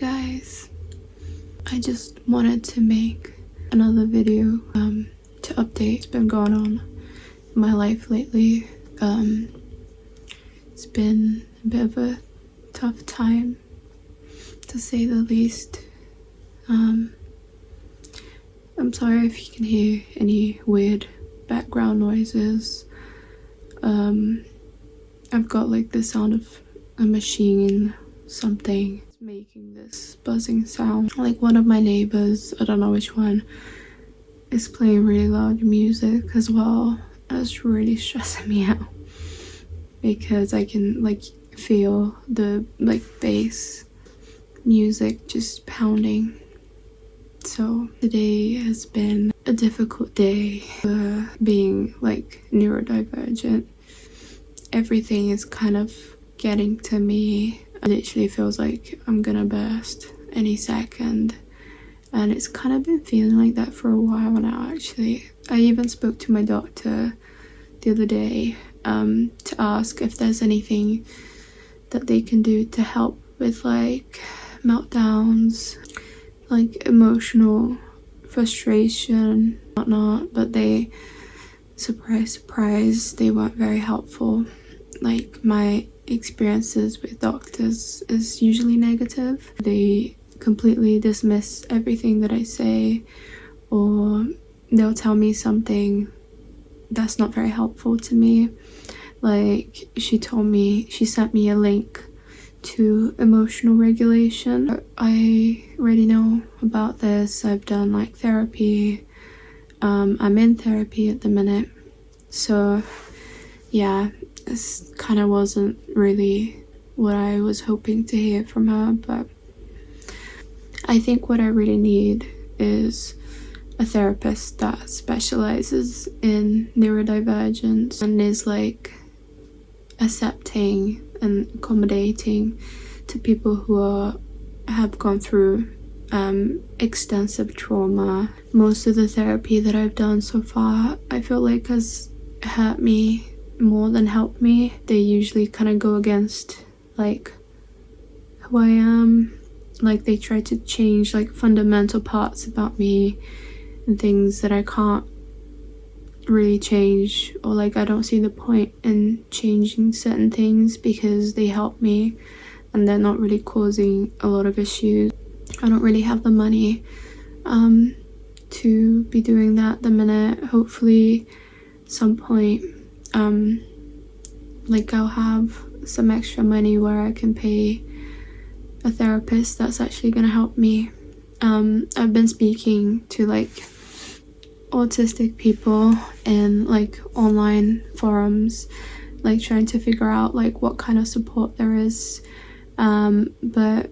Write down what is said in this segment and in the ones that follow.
guys, I just wanted to make another video to update what's been going on in my life lately. It's been a bit of a tough time, to say the least. I'm sorry if you can hear any weird background noises. I've got like the sound of a machine, something making this buzzing sound. Like one of my neighbors, I don't know which one, is playing really loud music as well. It's really stressing me out because I can like feel the like bass music just pounding. So today has been a difficult day for being like neurodivergent. Everything is kind of getting to me. It literally feels like I'm gonna burst any second, and it's kind of been feeling like that for a while now. Actually, I even spoke to my doctor the other day to ask if there's anything that they can do to help with like meltdowns, like emotional frustration, whatnot. But they, surprise, they weren't very helpful. Like my experiences with doctors is usually negative. They completely dismiss everything that I say, or they'll tell me something that's not very helpful to me. Like she sent me a link to emotional regulation. I already know about this. I've done like therapy. I'm in therapy at the minute, so yeah, this kind of wasn't really what I was hoping to hear from her. But I think what I really need is a therapist that specializes in neurodivergence and is like accepting and accommodating to people who have gone through extensive trauma. Most of the therapy that I've done so far, I feel like has hurt me more than helped me. They usually kind of go against like who I am. Like they try to change like fundamental parts about me and things that I can't really change, or like I don't see the point in changing certain things because they help me and they're not really causing a lot of issues. I don't really have the money to be doing that at the minute. Hopefully some point like I'll have some extra money where I can pay a therapist that's actually gonna help me. I've been speaking to like autistic people in like online forums, like trying to figure out like what kind of support there is, but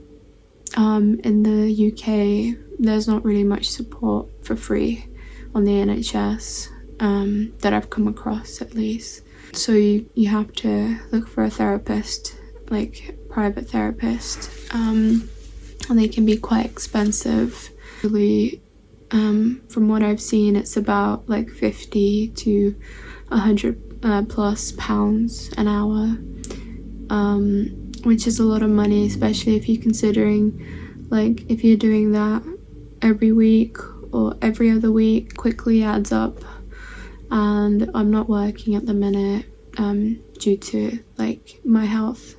in the UK there's not really much support for free on the NHS that I've come across, at least. So you have to look for a therapist, like private therapist, and they can be quite expensive. Really, from what I've seen, it's about like 50 to 100 plus pounds an hour, which is a lot of money, especially if you're considering like if you're doing that every week or every other week, quickly adds up. And I'm not working at the minute due to like my health,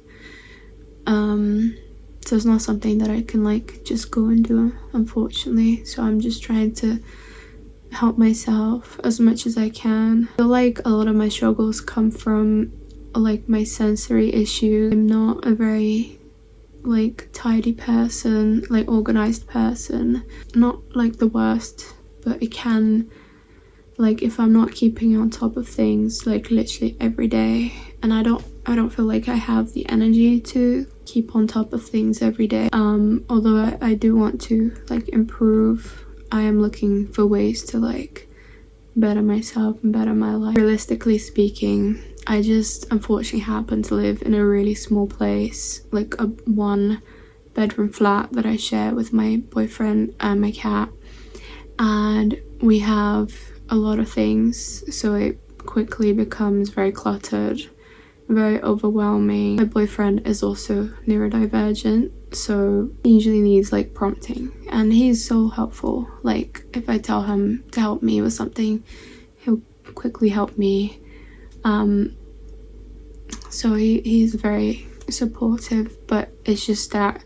so it's not something that I can like just go and do, unfortunately. So I'm just trying to help myself as much as I can. I feel like a lot of my struggles come from like my sensory issues. I'm not a very like tidy person, like organized person. Not like the worst, but it can, like if I'm not keeping on top of things like literally every day, and I don't feel like I have the energy to keep on top of things every day. Although I do want to like improve. I am looking for ways to like better myself and better my life. Realistically speaking, I just unfortunately happen to live in a really small place, like a 1-bedroom flat that I share with my boyfriend and my cat, and we have a lot of things, so it quickly becomes very cluttered, very overwhelming. My boyfriend is also neurodivergent, so he usually needs like prompting, and he's so helpful. Like if I tell him to help me with something, he'll quickly help me. So he's very supportive, but it's just that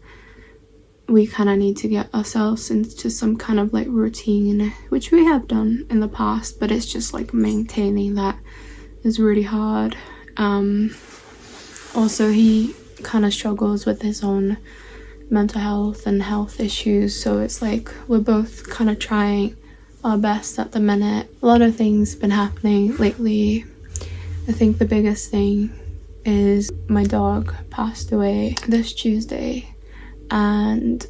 we kind of need to get ourselves into some kind of like routine, which we have done in the past, but it's just like maintaining that is really hard. Also, he kind of struggles with his own mental health and health issues, so it's like we're both kind of trying our best at the minute. A lot of things been happening lately. I think the biggest thing is my dog passed away this Tuesday, and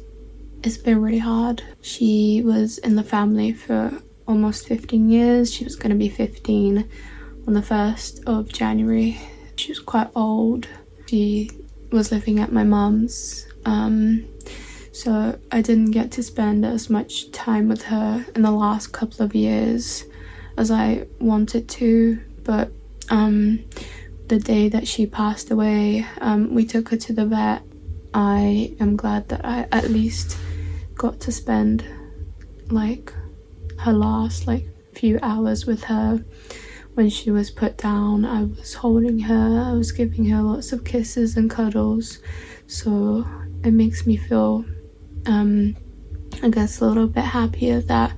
it's been really hard. She was in the family for almost 15 years. She was going to be 15 on the 1st of January. She was quite old. She was living at my mum's, so I didn't get to spend as much time with her in the last couple of years as I wanted to, but the day that she passed away, we took her to the vet. I am glad that I at least got to spend like her last like few hours with her. When she was put down, I was holding her, I was giving her lots of kisses and cuddles, so it makes me feel I guess a little bit happier that,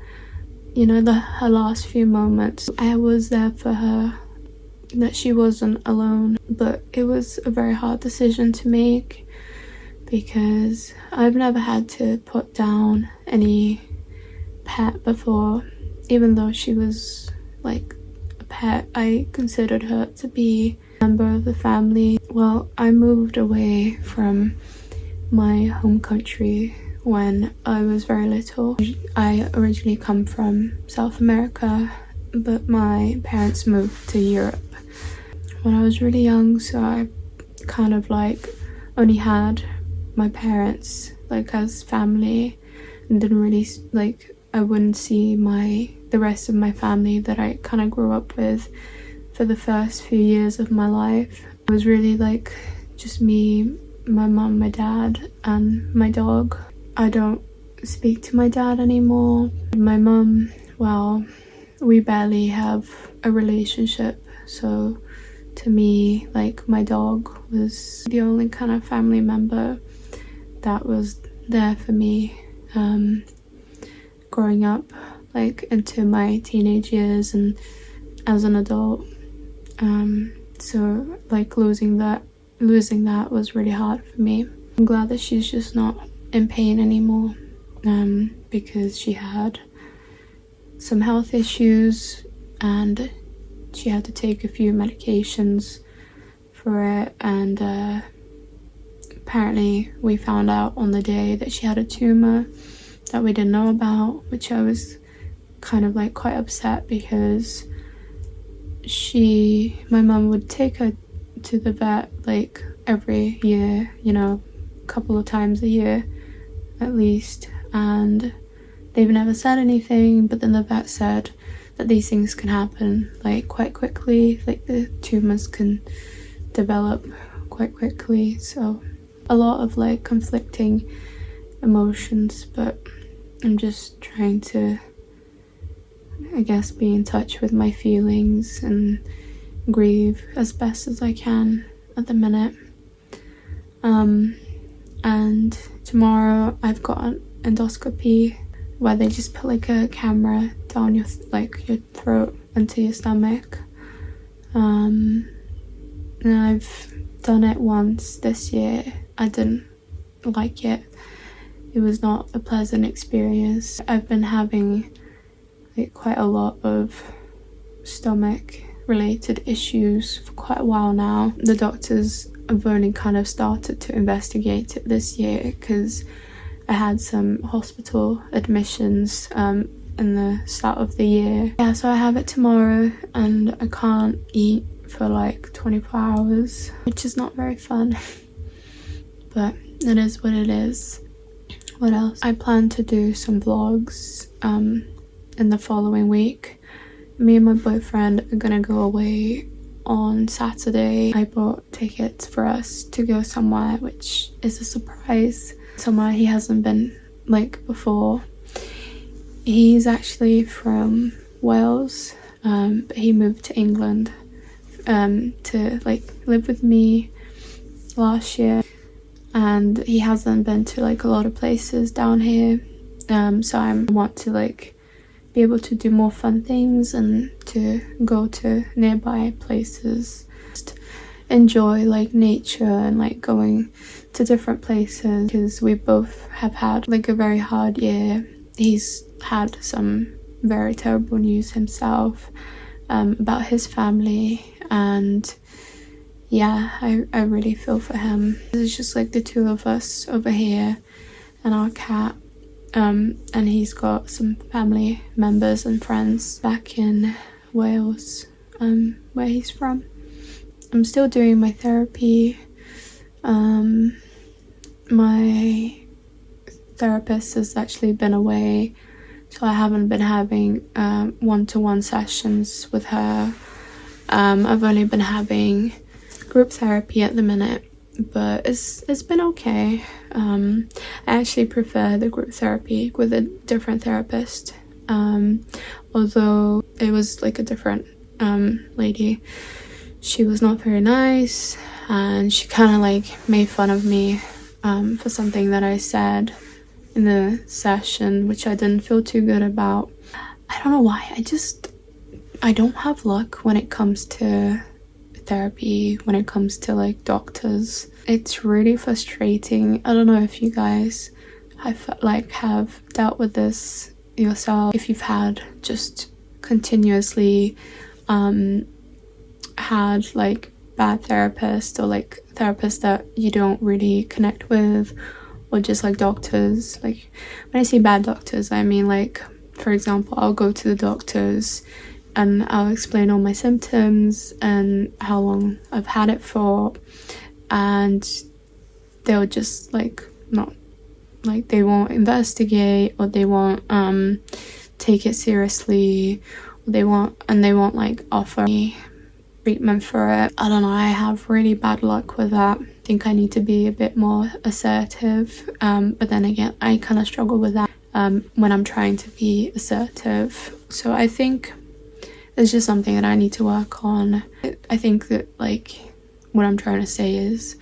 you know, her last few moments I was there for her, that she wasn't alone. But it was a very hard decision to make, because I've never had to put down any pet before. Even though she was like a pet, I considered her to be a member of the family. Well, I moved away from my home country when I was very little. I originally come from South America, but my parents moved to Europe when I was really young, so I kind of like only had my parents like as family, and didn't really like, I wouldn't see the rest of my family that I kind of grew up with for the first few years of my life. It was really like just me, my mum, my dad, and my dog. I don't speak to my dad anymore. My mum, well, we barely have a relationship, so to me, like, my dog was the only kind of family member that was there for me growing up, like into my teenage years and as an adult. So like losing that was really hard for me. I'm glad that she's just not in pain anymore, because she had some health issues and she had to take a few medications for it, and apparently we found out on the day that she had a tumor that we didn't know about, which I was kind of like quite upset, because my mum would take her to the vet like every year, you know, a couple of times a year at least, and they've never said anything. But then the vet said that these things can happen like quite quickly, like the tumors can develop quite quickly. So a lot of like conflicting emotions, but I'm just trying to, I guess, be in touch with my feelings and grieve as best as I can at the minute. And tomorrow I've got an endoscopy where they just put like a camera down your throat into your stomach. And I've done it once this year. I didn't like it. It was not a pleasant experience. I've been having like quite a lot of stomach related issues for quite a while now. The doctors have only kind of started to investigate it this year, because I had some hospital admissions in the start of the year. Yeah, so I have it tomorrow and I can't eat for like 24 hours, which is not very fun. But it is what it is. What else? I plan to do some vlogs in the following week. Me and my boyfriend are gonna go away on Saturday. I bought tickets for us to go somewhere, which is a surprise. somewhere he hasn't been like before. He's actually from Wales, but he moved to England to like live with me last year, and he hasn't been to like a lot of places down here, so I want to like be able to do more fun things and to go to nearby places, just enjoy like nature and like going to different places, because we both have had like a very hard year. He's had some very terrible news himself about his family, and yeah, I really feel for him. It's just like the two of us over here and our cat, and he's got some family members and friends back in Wales, where he's from. I'm still doing my therapy. My therapist has actually been away, so I haven't been having one-to-one sessions with her. I've only been having group therapy at the minute, but it's been okay. I actually prefer the group therapy with a different therapist, although it was like a different lady. She was not very nice, and she kind of like made fun of me for something that I said in the session, which I didn't feel too good about. I don't know why, I don't have luck when it comes to therapy, when it comes to like doctors. It's really frustrating. I don't know if you guys have dealt with this yourself, if you've had just continuously had like bad therapists, or like therapists that you don't really connect with, or just like doctors. Like when I say bad doctors, I mean like, for example, I'll go to the doctors and I'll explain all my symptoms and how long I've had it for, and they'll just like not, like they won't investigate, or they won't take it seriously, or they won't like offer me treatment for it. I don't know, I have really bad luck with that. I think I need to be a bit more assertive, but then again, I kind of struggle with that when I'm trying to be assertive. So I think it's just something that I need to work on. I think that like what I'm trying to say is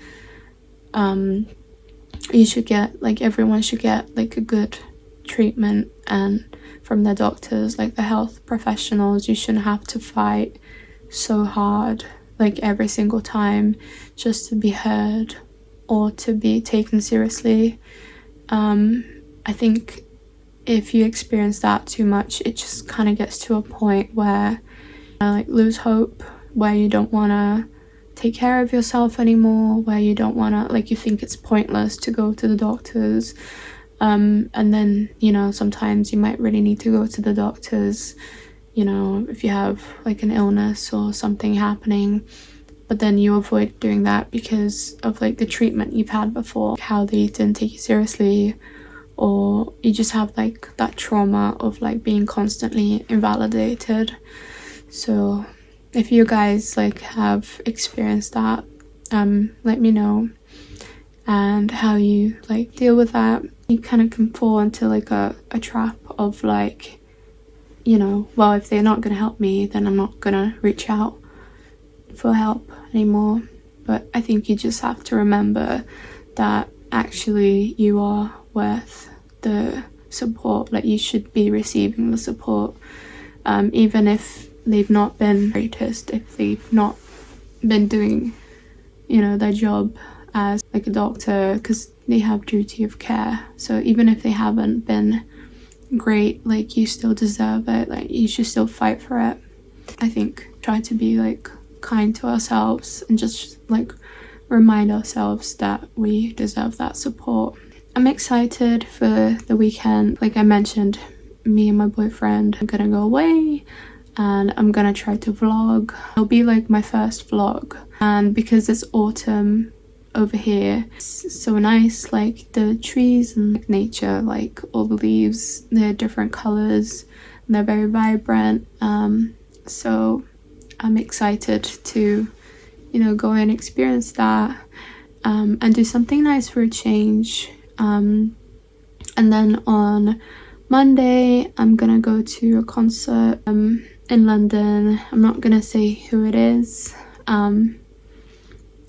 you should get, like everyone should get like a good treatment, and from the doctors, like the health professionals. You shouldn't have to fight so hard like every single time just to be heard or to be taken seriously. I think if you experience that too much, it just kind of gets to a point where you like lose hope, where you don't want to take care of yourself anymore, where you don't want to, like, you think it's pointless to go to the doctors, and then, you know, sometimes you might really need to go to the doctors, you know, if you have like an illness or something happening, but then you avoid doing that because of like the treatment you've had before, how they didn't take you seriously, or you just have like that trauma of like being constantly invalidated. So if you guys like have experienced that, let me know, and how you like deal with that. You kind of can fall into like a trap of like, you know, well, if they're not gonna help me, then I'm not gonna reach out for help anymore. But I think you just have to remember that actually you are worth the support, like you should be receiving the support, even if they've not been greatest, if they've not been doing, you know, their job as like a doctor, because they have duty of care. So even if they haven't been great, like you still deserve it, like you should still fight for it. I think try to be like kind to ourselves and just like remind ourselves that we deserve that support. I'm excited for the weekend. Like I mentioned, me and my boyfriend are gonna go away, and I'm gonna try to vlog. It'll be like my first vlog, and because it's autumn over here, it's so nice, like the trees and like nature, like all the leaves, they're different colors and they're very vibrant, so I'm excited to, you know, go and experience that, and do something nice for a change. And then on Monday, I'm gonna go to a concert in London. I'm not gonna say who it is.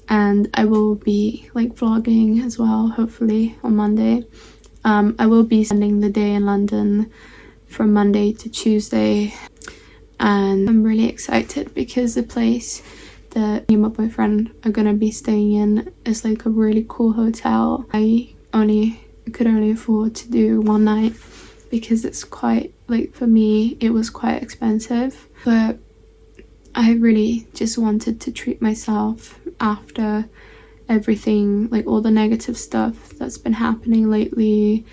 And I will be like vlogging as well, hopefully on Monday. I will be spending the day in London from Monday to Tuesday, and I'm really excited because the place that me and my boyfriend are gonna be staying in is like a really cool hotel. I could only afford to do one night because it's quite, like, for me it was quite expensive, but I really just wanted to treat myself after everything, like all the negative stuff that's been happening lately.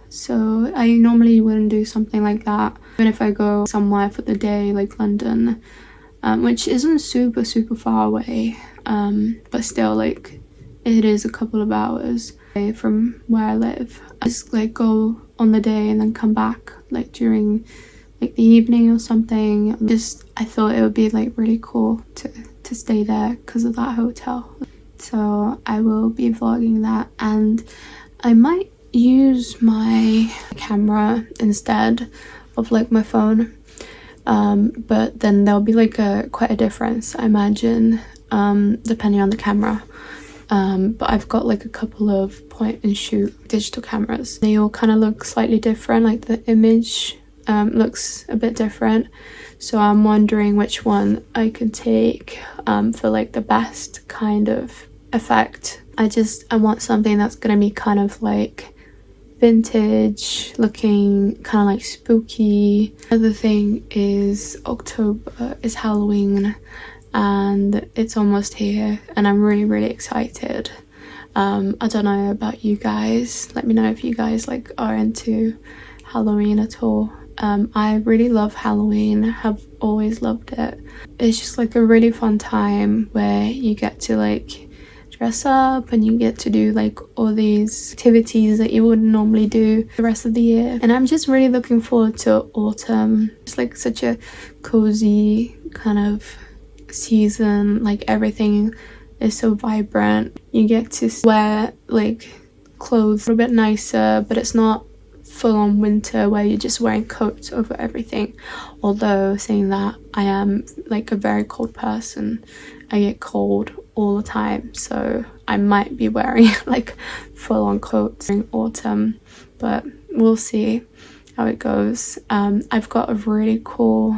So I normally wouldn't do something like that, even if I go somewhere for the day like London, which isn't super far away, but still, like, it is a couple of hours away from where I live. I just like go on the day and then come back like during like the evening or something. I thought it would be like really cool to stay there because of that hotel. So I will be vlogging that, and I might use my camera instead of like my phone, but then there'll be like quite a difference, I imagine, depending on the camera. But I've got like a couple of point and shoot digital cameras. They all kind of look slightly different, like the image looks a bit different, so I'm wondering which one I could take for like the best kind of effect. I want something that's gonna be kind of like vintage looking, kind of like spooky. Another thing is October is Halloween, and it's almost here, and I'm really excited. I don't know about you guys. Let me know if you guys like are into Halloween at all. I really love Halloween, have always loved it. It's just like a really fun time where you get to like dress up and you get to do like all these activities that you wouldn't normally do the rest of the year. And I'm just really looking forward to autumn. It's like such a cozy kind of season, like everything is so vibrant. You get to wear like clothes a little bit nicer, but it's not full on winter where you're just wearing coats over everything. Although saying that, I am like a very cold person. I get cold all the time, so I might be wearing like full on coats during autumn, but we'll see how it goes. I've got a really cool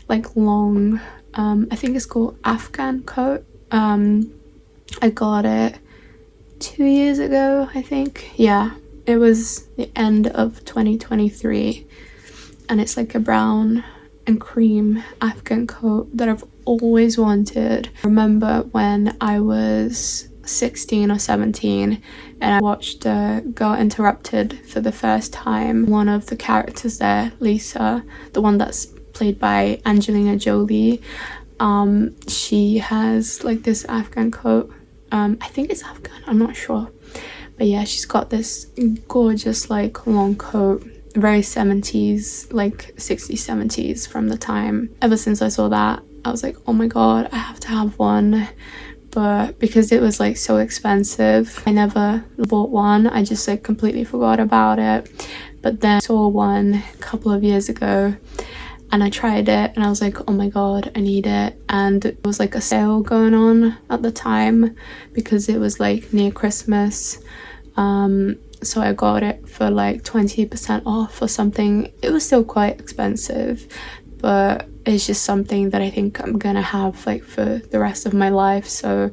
like long I think it's called Afghan coat. I got it 2 years ago, I think. Yeah, it was the end of 2023, and it's like a brown and cream Afghan coat that I've always wanted. I remember when I was 16 or 17 and I watched Girl Interrupted for the first time. One of the characters there, Lisa, the one that's played by Angelina Jolie, she has like this Afghan coat. I think it's Afghan, I'm not sure, but yeah, she's got this gorgeous like long coat, very 70s, like 60s 70s from the time. Ever since I saw that, I was like, oh my god, I have to have one. But because it was like so expensive, I never bought one. I just like completely forgot about it. But then I saw one a couple of years ago and I tried it and I was like, oh my god, I need it. And it was like a sale going on at the time because it was like near Christmas. So I got it for like 20% off or something. It was still quite expensive, but it's just something that I think I'm gonna have like for the rest of my life, so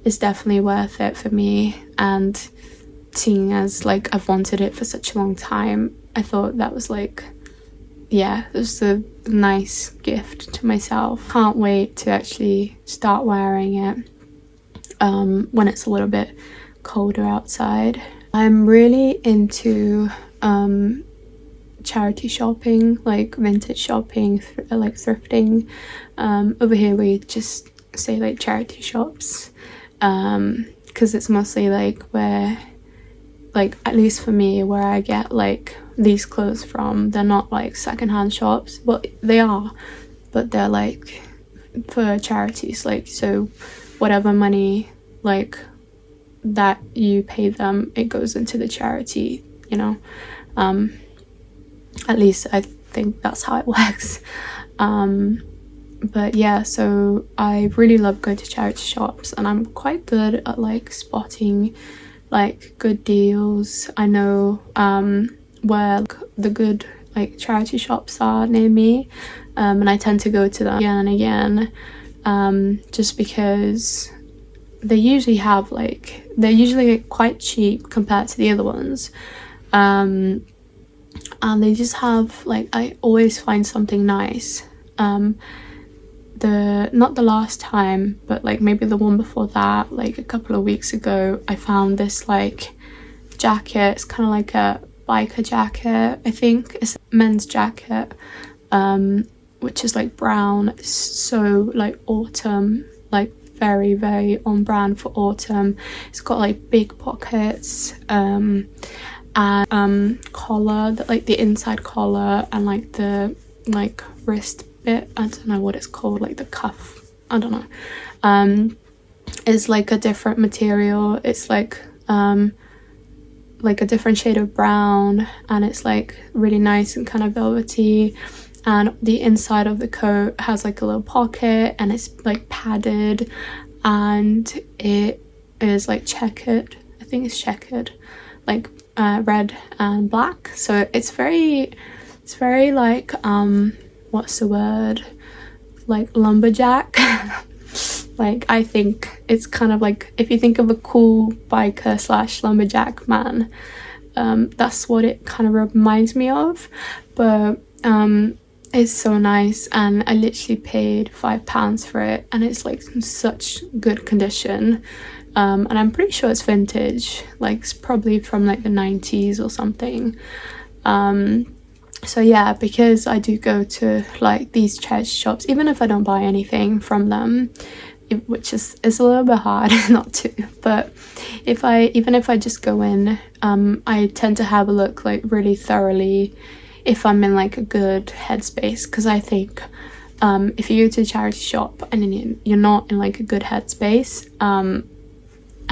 it's definitely worth it for me. And seeing as like I've wanted it for such a long time, I thought that was like, yeah, it was a nice gift to myself. Can't wait to actually start wearing it when it's a little bit colder outside. I'm really into charity shopping, like vintage shopping, like thrifting. Over here we just say like charity shops, because it's mostly like where, like at least for me, where I get like these clothes from. They're not like secondhand shops, well they are, but they're like for charities, like, so whatever money like that you pay them, it goes into the charity, you know. At least I think that's how it works. But yeah, so I really love going to charity shops, and I'm quite good at like spotting like good deals. I know where the good like charity shops are near me, and I tend to go to them again and again, just because they usually have like, they're usually quite cheap compared to the other ones, and they just have like, I always find something nice. Not the last time, but like maybe the one before that, like a couple of weeks ago, I found this like jacket. It's kind of like a biker jacket. I think it's a men's jacket, which is like brown. It's so like autumn, like very, very on brand for autumn. It's got like big pockets, and collar, like the inside collar, and like the like wrist bit, I don't know what it's called, like the cuff, I don't know, is like a different material. It's like a different shade of brown, and it's like really nice and kind of velvety, and the inside of the coat has like a little pocket, and it's like padded, and it is like checkered. I think it's checkered, like red and black. So it's very like what's the word, like lumberjack. Like, I think it's kind of like, if you think of a cool biker slash lumberjack man, that's what it kind of reminds me of. But it's so nice, and I literally paid £5 for it, and it's like in such good condition, and I'm pretty sure it's vintage, like it's probably from like the 90s or something. So yeah, because I do go to like these charity shops, even if I don't buy anything from them, which is a little bit hard not to, but even if I just go in, I tend to have a look like really thoroughly if I'm in like a good headspace, because I think if you go to a charity shop and you're not in like a good headspace,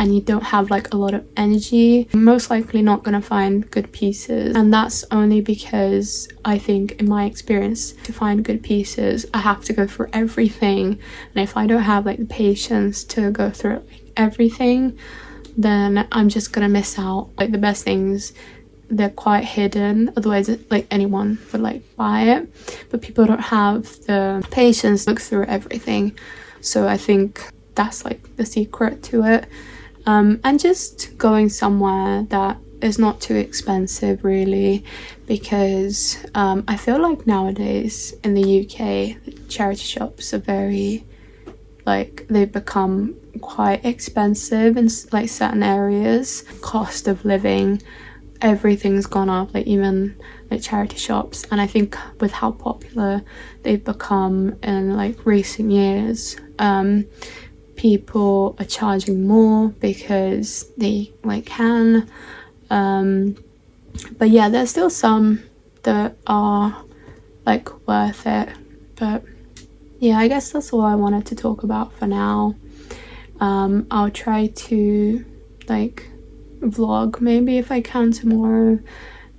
and you don't have like a lot of energy, you're most likely not going to find good pieces. And that's only because I think, in my experience, to find good pieces, I have to go through everything, and if I don't have like the patience to go through like everything, then I'm just gonna miss out. Like the best things, they're quite hidden, otherwise like anyone would like buy it, but people don't have the patience to look through everything. So I think that's like the secret to it. And just going somewhere that is not too expensive, really, because I feel like nowadays in the UK, the charity shops are very, like, they've become quite expensive in like certain areas. Cost of living, everything's gone up, like even like charity shops. And I think with how popular they've become in like recent years, people are charging more because they like can, but yeah, there's still some that are like worth it. But yeah, I guess that's all I wanted to talk about for now. I'll try to like vlog maybe if I can tomorrow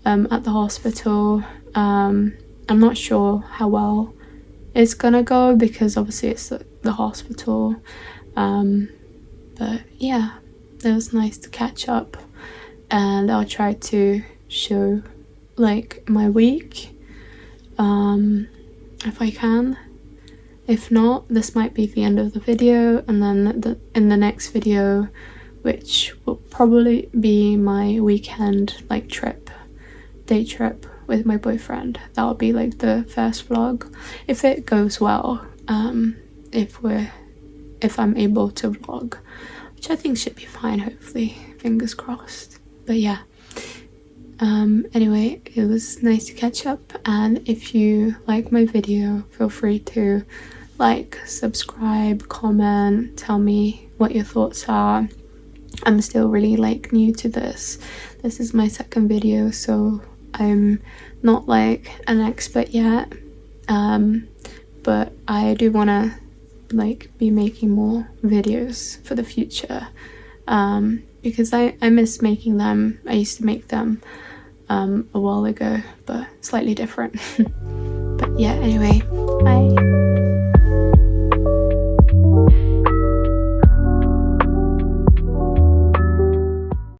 at the hospital. I'm not sure how well it's gonna go, because obviously it's the hospital. But yeah, it was nice to catch up, and I'll try to show like my week if I can. If not, this might be the end of the video, and then in the next video, which will probably be my weekend like day trip with my boyfriend, that'll be like the first vlog if it goes well, if I'm able to vlog, which I think should be fine, hopefully, fingers crossed. But yeah, anyway, it was nice to catch up, and if you like my video, feel free to like, subscribe, comment, tell me what your thoughts are. I'm still really like new to this is my second video, so I'm not like an expert yet, but I do want to like be making more videos for the future, because I miss making them. I used to make them a while ago, but slightly different. But yeah, anyway, bye.